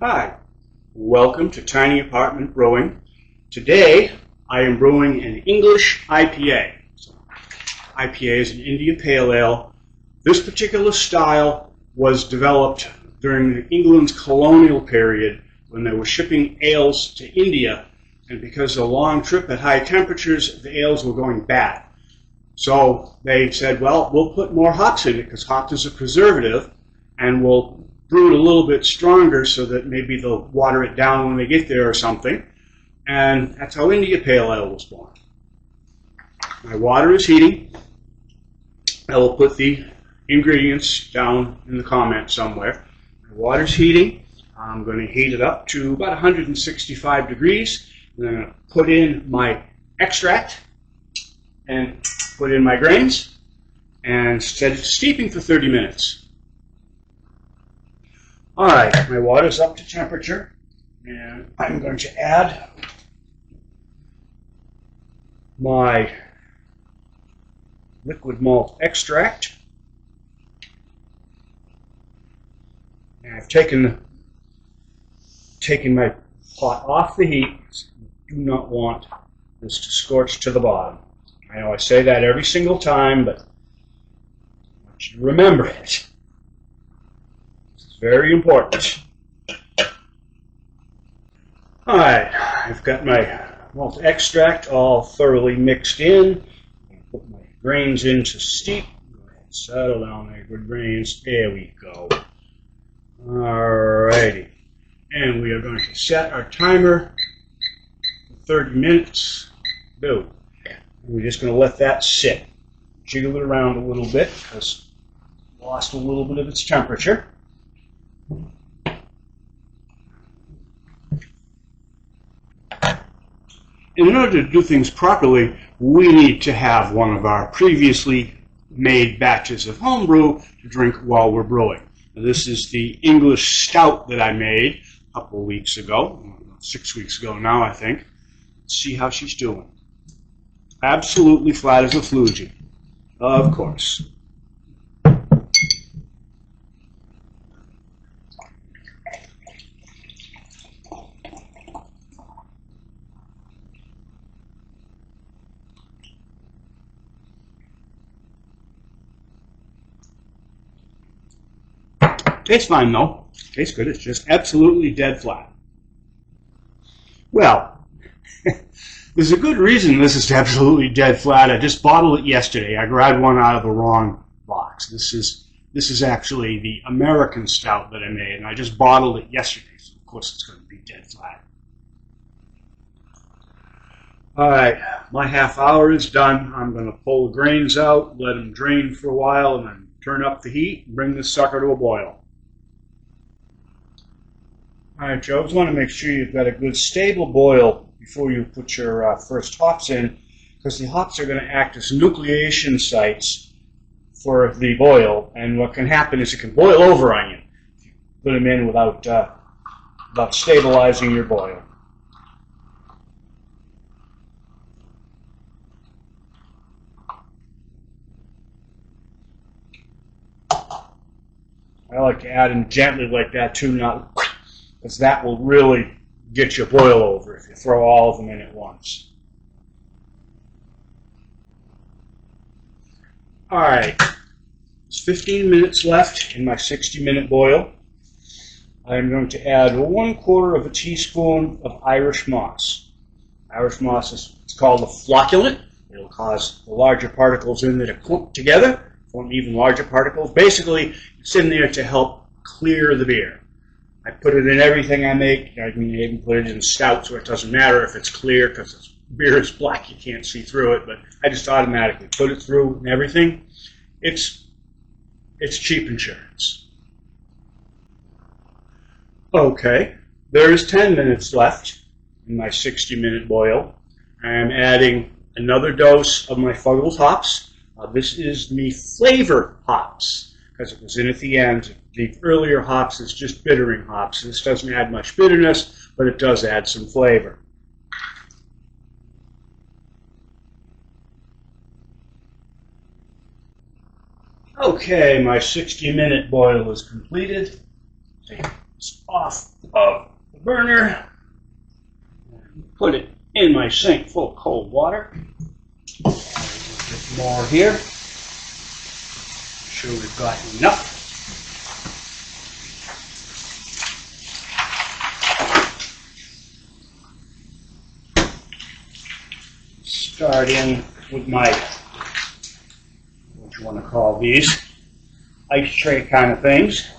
Hi, welcome to Tiny Apartment Brewing. Today I am brewing an English IPA. IPA is an India Pale Ale. This particular style was developed during England's colonial period when they were shipping ales to India, and because of the long trip at high temperatures, the ales were going bad. So they said, well, we'll put more hops in it because hops is a preservative, and we'll brew it a little bit stronger so that maybe they'll water it down when they get there or something. And that's how India Pale Ale was born. My water is heating. I will put the ingredients down in the comments somewhere. My water's heating. I'm going to heat it up to about 165 degrees. I'm going to put in my extract and put in my grains and set it to steeping for 30 minutes. Alright, my water's up to temperature, and I'm going to add my liquid malt extract. And I've taken my pot off the heat. I do not want this to scorch to the bottom. I know I say that every single time, but I want you to remember it. Very important. Alright, I've got my malt extract all thoroughly mixed in. I put my grains in to steep. Go ahead and settle down there, good grains. There we go. Alrighty. And we are going to set our timer for 30 minutes. Boom. We're just going to let that sit. Jiggle it around a little bit because it lost a little bit of its temperature. In order to do things properly, we need to have one of our previously made batches of homebrew to drink while we're brewing. Now, this is the English stout that I made a couple of weeks ago, 6 weeks ago now, I think. Let's see how she's doing. Absolutely flat as a floogie, of course. Tastes fine though. Tastes good. It's just absolutely dead flat. Well, there's a good reason this is absolutely dead flat. I just bottled it yesterday. I grabbed one out of the wrong box. This is actually the American stout that I made, and I just bottled it yesterday. So of course it's going to be dead flat. All right, my half hour is done. I'm going to pull the grains out, let them drain for a while, and then turn up the heat and bring this sucker to a boil. All right, you always want to make sure you've got a good stable boil before you put your first hops in, because the hops are going to act as nucleation sites for the boil, and what can happen is it can boil over on you if you put them in without stabilizing your boil. I like to add them gently like that too, not because that will really get your boil over if you throw all of them in at once. All right, there's 15 minutes left in my 60-minute boil. I'm going to add 1/4 teaspoon of Irish moss. Irish moss is called a flocculant. It'll cause the larger particles in there to clump together, form even larger particles. Basically, it's in there to help clear the beer. I put it in everything I make. I mean, I even put it in stouts where it doesn't matter if it's clear because beer is black, you can't see through it, but I just automatically put it through and everything. It's cheap insurance. Okay, there is 10 minutes left in my 60-minute boil. I'm adding another dose of my Fuggles hops. This is the flavor hops, because it was in at the end. The earlier hops is just bittering hops. This doesn't add much bitterness, but it does add some flavor. Okay, my 60-minute boil is completed. this off of the burner. Put it in my sink full of cold water. Add a little bit more here. Make sure we've got enough. Start in with my, what you want to call these, ice tray kind of things.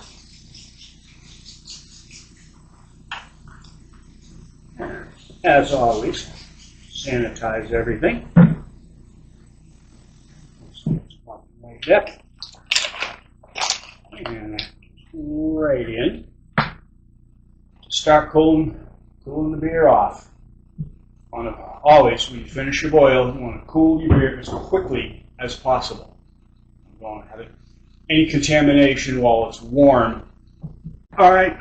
As always, sanitize everything. Like that. And right in. Start cooling the beer off. Always, when you finish your boil, you want to cool your beer as quickly as possible. You don't want to have any contamination while it's warm. All right.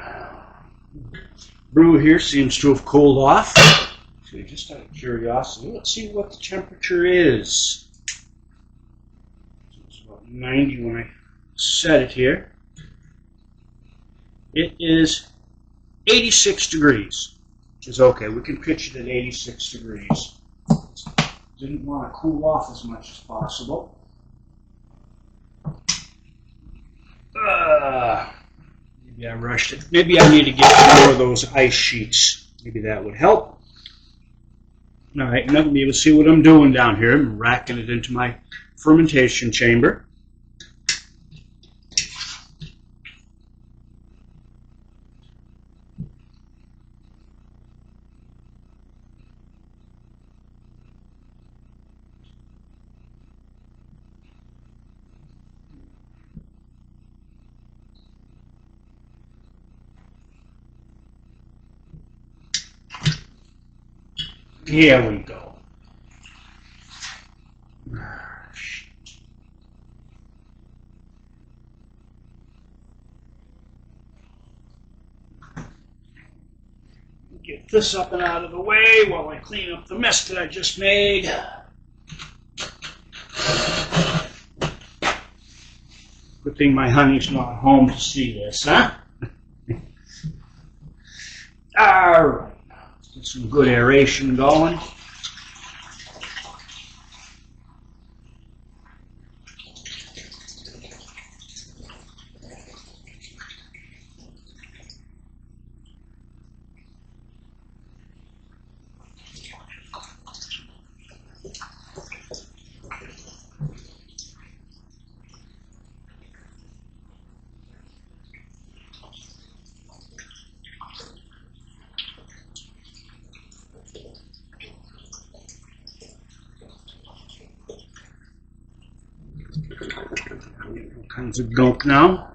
Brew here seems to have cooled off. So just out of curiosity, let's see what the temperature is. So it's about 90 when I set it here. It is 86 degrees. Is okay. We can pitch it at 86 degrees. Didn't want to cool off as much as possible. Maybe I rushed it. Maybe I need to get more of those ice sheets. Maybe that would help. All right, now I'll be able to see what I'm doing down here. I'm racking it into my fermentation chamber. Here we go. Get this up and out of the way while I clean up the mess that I just made. Good thing my honey's not home to see this, huh? All right. Get some good aeration going. All kinds of gunk now.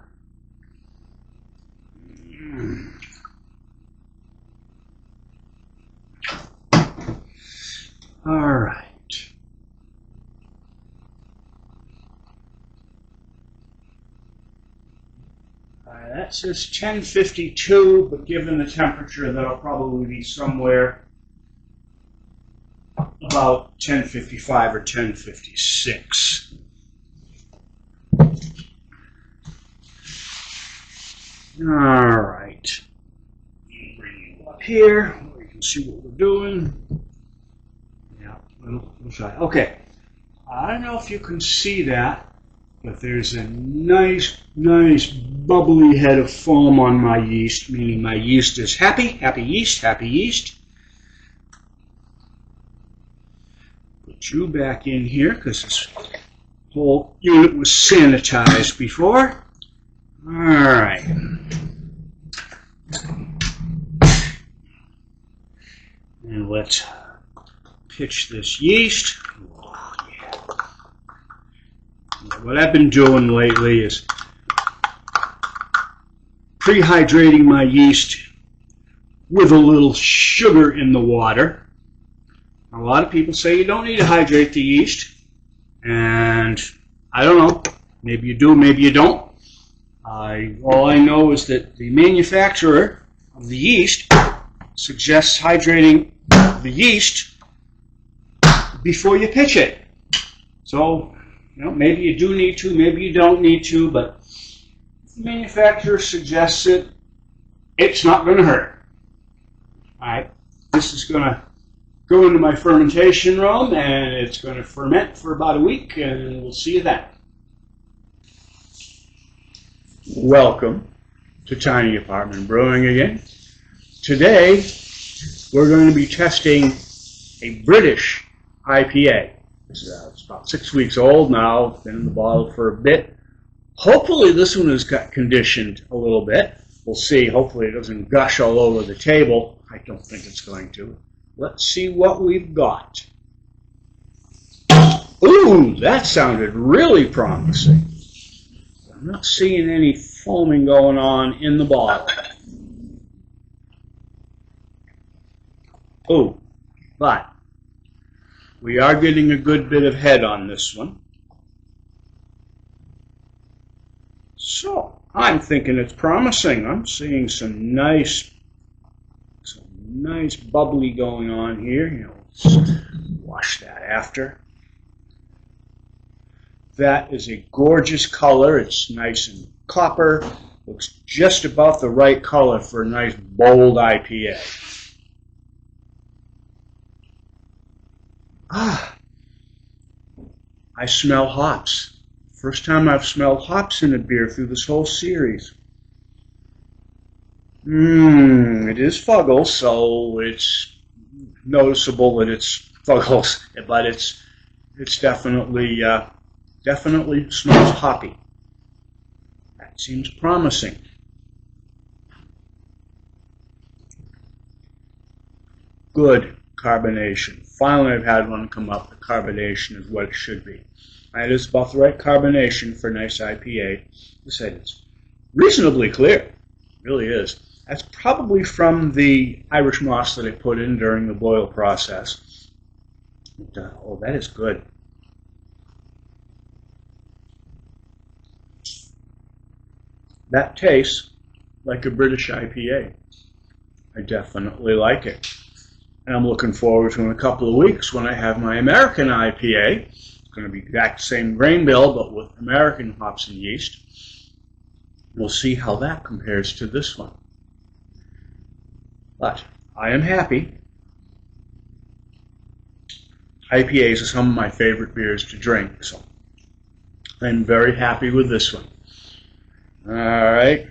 All right. That says 1052, but given the temperature, that'll probably be somewhere about 1055 or 1056. All right. Bring you up here where you can see what we're doing. Yeah, we'll try. Okay. I don't know if you can see that, but there's a nice bubbly head of foam on my yeast, meaning my yeast is happy. Happy yeast, happy yeast. Put you back in here because this whole unit was sanitized before. All right. And let's pitch this yeast. Oh, yeah. What I've been doing lately is prehydrating my yeast with a little sugar in the water. A lot of people say you don't need to hydrate the yeast, and I don't know. Maybe you do, maybe you don't. All I know is that the manufacturer of the yeast suggests hydrating the yeast before you pitch it. So, maybe you do need to, maybe you don't need to, but if the manufacturer suggests it it's not going to hurt. All right, this is going to go into my fermentation room, and it's going to ferment for about a week, and we'll see you then. Welcome to Tiny Apartment Brewing again. Today, we're going to be testing a British IPA. It's about 6 weeks old now, been in the bottle for a bit. Hopefully this one has got conditioned a little bit. We'll see. Hopefully it doesn't gush all over the table. I don't think it's going to. Let's see what we've got. Ooh, that sounded really promising. I'm not seeing any foaming going on in the bottle. Oh, but we are getting a good bit of head on this one. So, I'm thinking it's promising. I'm seeing some nice bubbly going on here. Wash that after. That is a gorgeous color. It's nice and copper. Looks just about the right color for a nice bold IPA. I smell hops. First time I've smelled hops in a beer through this whole series. It is Fuggles, so it's noticeable that it's Fuggles, but it's definitely smells hoppy. That seems promising. Good carbonation. Finally, I've had one come up. The carbonation is what it should be. It is about the right carbonation for a nice IPA. I said it's reasonably clear. It really is. That's probably from the Irish moss that I put in during the boil process. Oh, that is good. That tastes like a British IPA. I definitely like it. And I'm looking forward to in a couple of weeks when I have my American IPA. It's going to be the exact same grain bill, but with American hops and yeast. We'll see how that compares to this one. But I am happy. IPAs are some of my favorite beers to drink, so I'm very happy with this one. All right.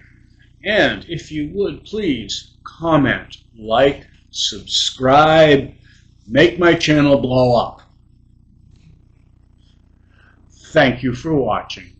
And if you would please comment, like, subscribe, make my channel blow up. Thank you for watching.